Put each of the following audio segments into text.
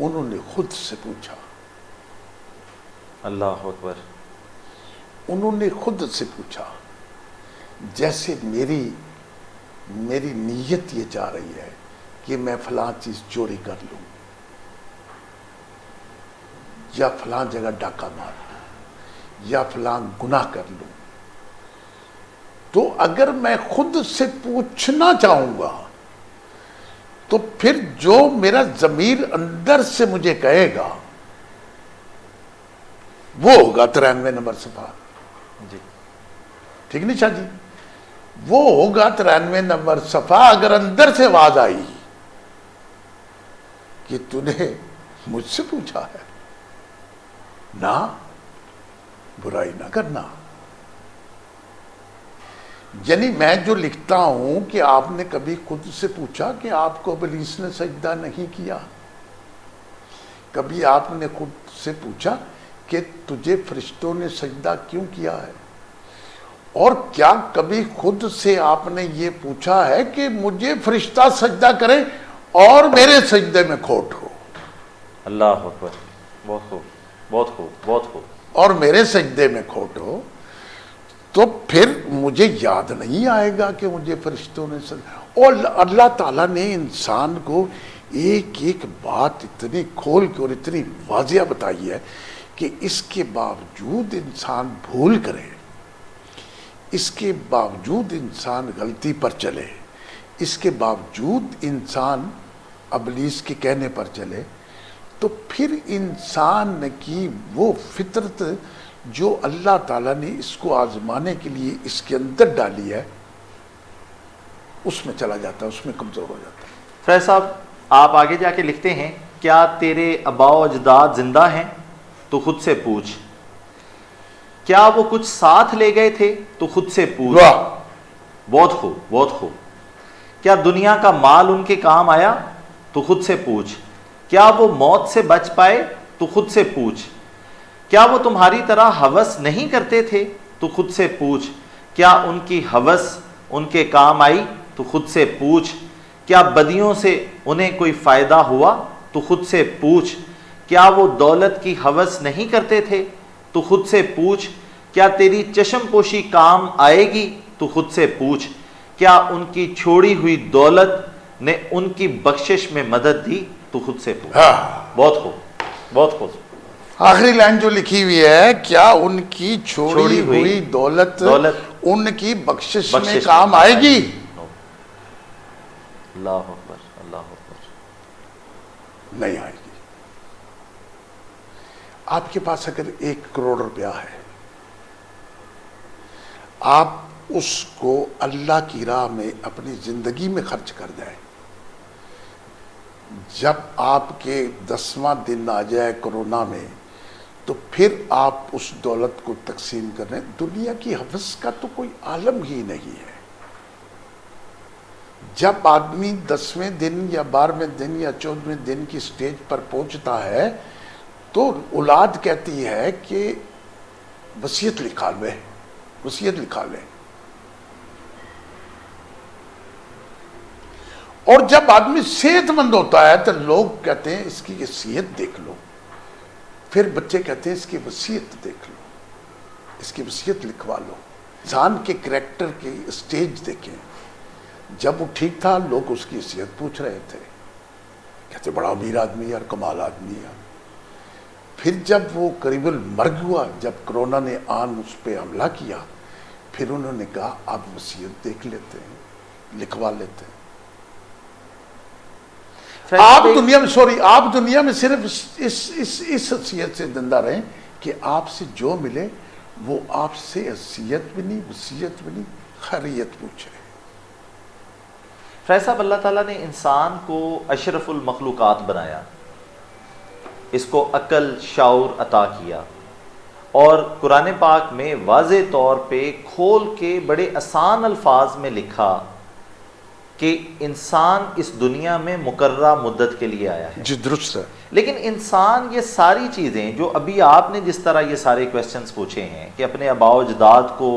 انہوں نے خود سے پوچھا، اللہ اکبر، انہوں نے خود سے پوچھا، جیسے میری نیت یہ جا رہی ہے کہ میں فلاں چیز چوری کر لوں یا فلاں جگہ ڈاکہ مار لوں یا فلاں گناہ کر لوں، تو اگر میں خود سے پوچھنا چاہوں گا تو پھر جو میرا ضمیر اندر سے مجھے کہے گا وہ ہوگا 93 نمبر صفحہ. جی ٹھیک نہیں شاہ جی؟ وہ ہوگا 93 نمبر صفحہ اگر اندر سے آواز آئی کہ تو نے مجھ سے پوچھا ہے، نہ برائی نہ کرنا. یعنی میں جو لکھتا ہوں کہ آپ نے کبھی خود سے پوچھا کہ آپ کو ابلیس نے سجدہ نہیں کیا؟ کبھی آپ نے خود سے پوچھا کہ تجھے فرشتوں نے سجدہ کیوں کیا ہے؟ اور کیا کبھی خود سے آپ نے یہ پوچھا ہے کہ مجھے فرشتہ سجدہ کرے اور میرے سجدے میں کھوٹ ہو؟ اللہ اکبر، بہت خوب، بہت خوب، بہت خوب. اور میرے سجدے میں کھوٹ ہو تو پھر مجھے یاد نہیں آئے گا کہ مجھے فرشتوں نے اور اللہ تعالیٰ نے انسان کو ایک ایک بات اتنی کھول کے اور اتنی واضح بتائی ہے کہ اس کے باوجود انسان بھول کرے، اس کے باوجود انسان غلطی پر چلے، اس کے باوجود انسان ابلیس کے کہنے پر چلے، تو پھر انسان کی وہ فطرت جو اللہ تعالیٰ نے اس کو آزمانے کے لیے اس کے اندر ڈالی ہے اس میں چلا جاتا ہے، اس میں کمزور ہو جاتا ہے. فیض صاحب، آپ آگے جا کے لکھتے ہیں، کیا تیرے آبا و اجداد زندہ ہیں؟ تو خود سے پوچھ. کیا وہ کچھ ساتھ لے گئے تھے؟ تو خود سے پوچھ. واہ، بہت خوب، بہت خوب. کیا دنیا کا مال ان کے کام آیا؟ تو خود سے پوچھ. کیا وہ موت سے بچ پائے؟ تو خود سے پوچھ. کیا وہ تمہاری طرح ہوس نہیں کرتے تھے؟ تو خود سے پوچھ. کیا ان کی ہوس ان کے کام آئی؟ تو خود سے پوچھ. کیا بدیوں سے انہیں کوئی فائدہ ہوا؟ تو خود سے پوچھ. کیا وہ دولت کی ہوس نہیں کرتے تھے؟ تو خود سے پوچھ. کیا تیری چشم پوشی کام آئے گی؟ تو خود سے پوچھ. کیا ان کی چھوڑی ہوئی دولت نے ان کی بخشش میں مدد دی؟ تو خود سے پوچھ. بہت خوب، بہت خوب. آخری لائن جو لکھی ہوئی ہے، کیا ان کی چھوڑی ہوئی دولت ان کی بخشش میں کام آئے گی؟ اللہ اکبر، اللہ اکبر. نہیں آئے گی. آپ کے پاس اگر 1 کروڑ روپیہ ہے، آپ اس کو اللہ کی راہ میں اپنی زندگی میں خرچ کر دیں، جب آپ کے 10واں دن آ جائے کرونا میں تو پھر آپ اس دولت کو تقسیم کریں. دنیا کی ہوس کا تو کوئی عالم ہی نہیں ہے. جب آدمی 10ویں دن یا 12ویں دن یا 14ویں دن کی سٹیج پر پہنچتا ہے تو اولاد کہتی ہے کہ وصیت لکھا لیں، وصیت لکھا لیں. اور جب آدمی صحت مند ہوتا ہے تو لوگ کہتے ہیں اس کی یہ صحت دیکھ لو، پھر بچے کہتے ہیں اس کی وصیت دیکھ لو، اس کی وصیت لکھوا لو. انسان کے کریکٹر کی سٹیج دیکھیں. جب وہ ٹھیک تھا لوگ اس کی صحت پوچھ رہے تھے، کہتے بڑا امیر آدمی ہے، کمال آدمی ہے. پھر جب وہ قریب المرگ ہوا، جب کرونا نے آن اس پہ حملہ کیا، پھر انہوں نے کہا آپ وصیت دیکھ لیتے ہیں، لکھوا لیتے ہیں. آپ دنیا میں صرف اس حیثیت سے زندہ رہیں کہ آپ سے جو ملے وہ آپ سے حیثیت بھی نہیں، وصیت بھی نہیں، خیریت پوچھے. فیض صاحب، اللہ تعالیٰ نے انسان کو اشرف المخلوقات بنایا، اس کو عقل، شعور عطا کیا، اور قرآن پاک میں واضح طور پہ کھول کے بڑے آسان الفاظ میں لکھا کہ انسان اس دنیا میں مقررہ مدت کے لیے آیا ہے. جی درست ہے. لیکن انسان یہ ساری چیزیں جو ابھی آپ نے جس طرح یہ سارے کویسچنز پوچھے ہیں کہ اپنے آباء و اجداد کو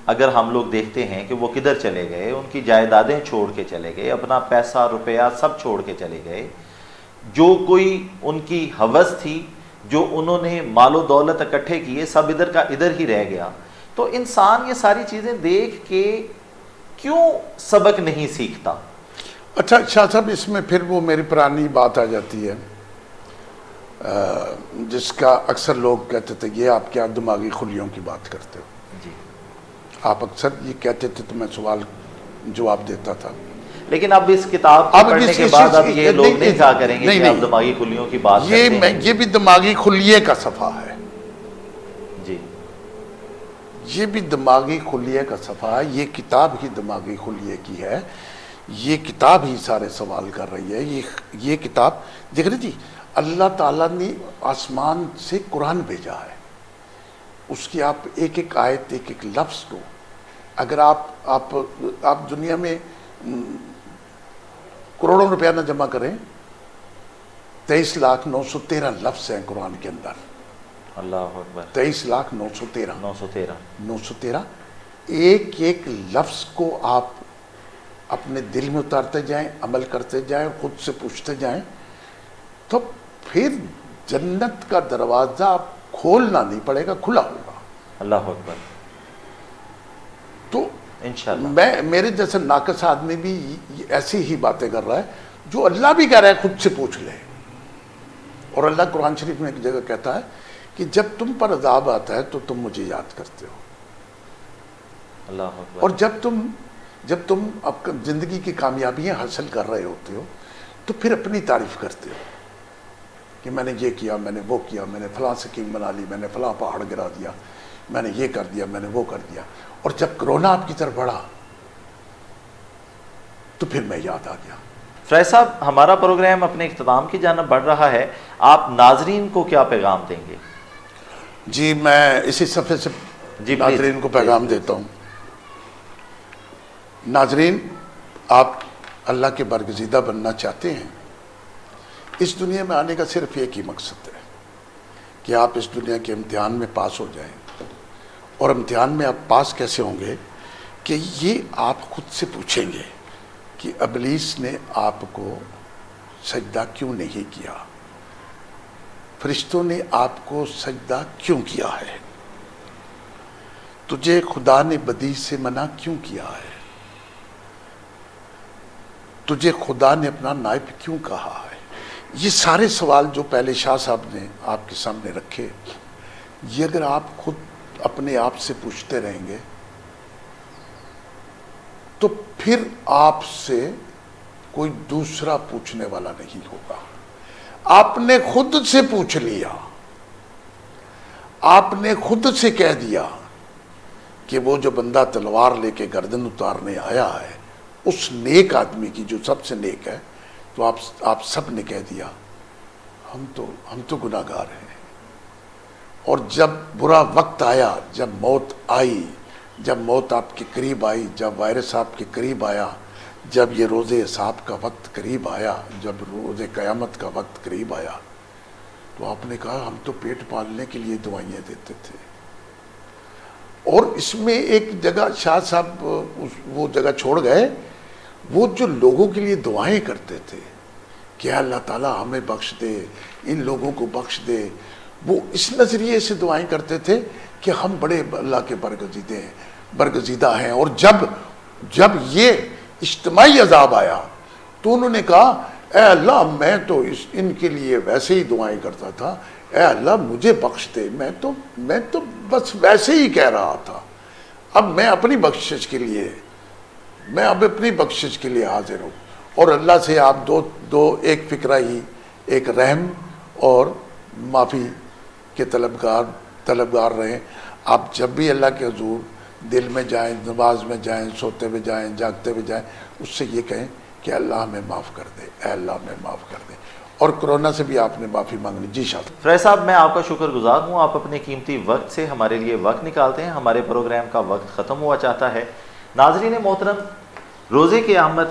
اگر ہم لوگ دیکھتے ہیں کہ وہ کدھر چلے گئے، ان کی جائیدادیں چھوڑ کے چلے گئے، اپنا پیسہ روپیہ سب چھوڑ کے چلے گئے، جو کوئی ان کی ہوس تھی، جو انہوں نے مال و دولت اکٹھے کیے، سب ادھر کا ادھر ہی رہ گیا. تو انسان یہ ساری چیزیں دیکھ کے کیوں سبق نہیں سیکھتا؟ اچھا شاہ صاحب، اس میں پھر وہ میری پرانی بات آ جاتی ہے جس کا اکثر لوگ کہتے تھے یہ آپ کیا دماغی خلیوں کی بات کرتے ہو. جی. آپ اکثر یہ کہتے تھے تو میں سوال جواب دیتا تھا. لیکن اب اس کتاب کو پڑھنے کے بعد اب یہ لوگ نہیں کہا کریں گے کہ آپ دماغی خلیوں کی بات کرتے ہیں. یہ بھی دماغی خلیے کا صفحہ ہے. جی. یہ بھی دماغی خلیے کا صفحہ ہے. یہ کتاب ہی دماغی خلیے کی ہے. یہ کتاب ہی سارے سوال کر رہی ہے. یہ کتاب دیکھ رہی جی، اللہ تعالیٰ نے آسمان سے قرآن بھیجا ہے. اس کی آپ ایک ایک آیت، ایک ایک لفظ کو اگر آپ دنیا میں کروڑوں روپیہ نہ جمع کریں، 23,913 لفظ ہیں قرآن کے اندر. اللہ اکبر. 23,913 913 ایک ایک لفظ کو آپ اپنے دل میں اتارتے جائیں، عمل کرتے جائیں، خود سے پوچھتے جائیں، تو پھر جنت کا دروازہ آپ کھولنا نہیں پڑے گا، کھلا ہوگا. اللہ اکبر. تو انشاءاللہ میرے جیسے ناقص آدمی بھی ایسی ہی باتیں کر رہا ہے جو اللہ بھی کہہ رہا ہے خود سے پوچھ لے. اور اللہ قرآن شریف میں ایک جگہ کہتا ہے کہ جب تم پر عذاب آتا ہے تو تم مجھے یاد کرتے ہو. اللہ اکبر. اور جب تم اب زندگی کی کامیابیاں حاصل کر رہے ہوتے ہو تو پھر اپنی تعریف کرتے ہو کہ میں نے یہ کیا، میں نے وہ کیا، میں نے فلاں سکیم بنا لی، میں نے فلاں پہاڑ گرا دیا، میں نے یہ کر دیا، میں نے وہ کر دیا. اور جب کرونا آپ کی طرف بڑھا تو پھر میں یاد آ گیا. فیض صاحب، ہمارا پروگرام اپنے اختتام کی جانب بڑھ رہا ہے. آپ ناظرین کو کیا پیغام دیں گے؟ جی میں اسی صفحے سے ناظرین کو پیغام دیتا ہوں. ناظرین، آپ اللہ کے برگزیدہ بننا چاہتے ہیں، اس دنیا میں آنے کا صرف ایک ہی مقصد ہے کہ آپ اس دنیا کے امتحان میں پاس ہو جائیں. اور امتحان میں آپ پاس کیسے ہوں گے کہ یہ آپ خود سے پوچھیں گے کہ ابلیس نے آپ کو سجدہ کیوں نہیں کیا، فرشتوں نے آپ کو سجدہ کیوں کیا ہے، تجھے خدا نے بدی سے منع کیوں کیا ہے، تجھے خدا نے اپنا نائب کیوں کہا ہے. یہ سارے سوال جو پہلے شاہ صاحب نے آپ کے سامنے رکھے، یہ اگر آپ خود اپنے آپ سے پوچھتے رہیں گے تو پھر آپ سے کوئی دوسرا پوچھنے والا نہیں ہوگا. آپ نے خود سے پوچھ لیا، آپ نے خود سے کہہ دیا کہ وہ جو بندہ تلوار لے کے گردن اتارنے آیا ہے اس نیک آدمی کی جو سب سے نیک ہے، تو آپ سب نے کہہ دیا ہم تو گناہگار ہیں. اور جب برا وقت آیا، جب موت آئی، جب موت آپ کے قریب آئی، جب وائرس آپ کے قریب آیا، جب یہ روز حساب کا وقت قریب آیا، جب روز قیامت کا وقت قریب آیا، تو آپ نے کہا ہم تو پیٹ پالنے کے لیے دعائیں دیتے تھے. اور اس میں ایک جگہ شاہ صاحب وہ جگہ چھوڑ گئے، وہ جو لوگوں کے لیے دعائیں کرتے تھے کہ اللہ تعالیٰ ہمیں بخش دے، ان لوگوں کو بخش دے، وہ اس نظریے سے دعائیں کرتے تھے کہ ہم بڑے اللہ کے برگزیدہ ہیں. اور جب یہ اجتماعی عذاب آیا تو انہوں نے کہا اے اللہ میں تو ان کے لیے ویسے ہی دعائیں کرتا تھا، اے اللہ مجھے بخش دے، میں تو بس ویسے ہی کہہ رہا تھا، اب میں اپنی بخشش کے لیے حاضر ہوں. اور اللہ سے آپ ایک فکرہ ہی، ایک رحم اور معافی کے طلبگار رہیں. آپ جب بھی اللہ کے حضور دل میں جائیں، نماز میں جائیں، سوتے ہوئے جائیں، جاگتے ہوئے جائیں، اس سے یہ کہیں کہ اللہ ہمیں معاف کر دے، اے اللہ ہمیں معاف کر دے. اور کرونا سے بھی آپ نے معافی مانگنی. جی شاہ فیض صاحب، میں آپ کا شکر گزار ہوں، آپ اپنے قیمتی وقت سے ہمارے لیے وقت نکالتے ہیں. ہمارے پروگرام کا وقت ختم ہوا چاہتا ہے. ناظرین محترم، روزے قیامت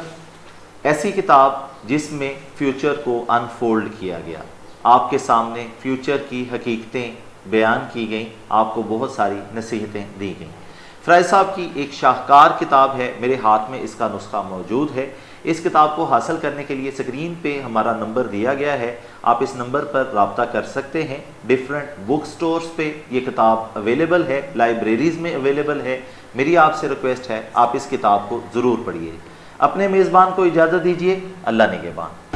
ایسی کتاب جس میں فیوچر کو انفولڈ کیا گیا، آپ کے سامنے فیوچر کی حقیقتیں بیان کی گئیں، آپ کو بہت ساری نصیحتیں دی گئیں. فیض صاحب کی ایک شاہکار کتاب ہے، میرے ہاتھ میں اس کا نسخہ موجود ہے. اس کتاب کو حاصل کرنے کے لیے سکرین پہ ہمارا نمبر دیا گیا ہے، آپ اس نمبر پر رابطہ کر سکتے ہیں۔ ڈیفرنٹ بک سٹورز پہ یہ کتاب اویلیبل ہے، لائبریریز میں اویلیبل ہے۔ میری آپ سے ریکویسٹ ہے آپ اس کتاب کو ضرور پڑھیے۔ اپنے میزبان کو اجازت دیجیے، اللہ نگہبان۔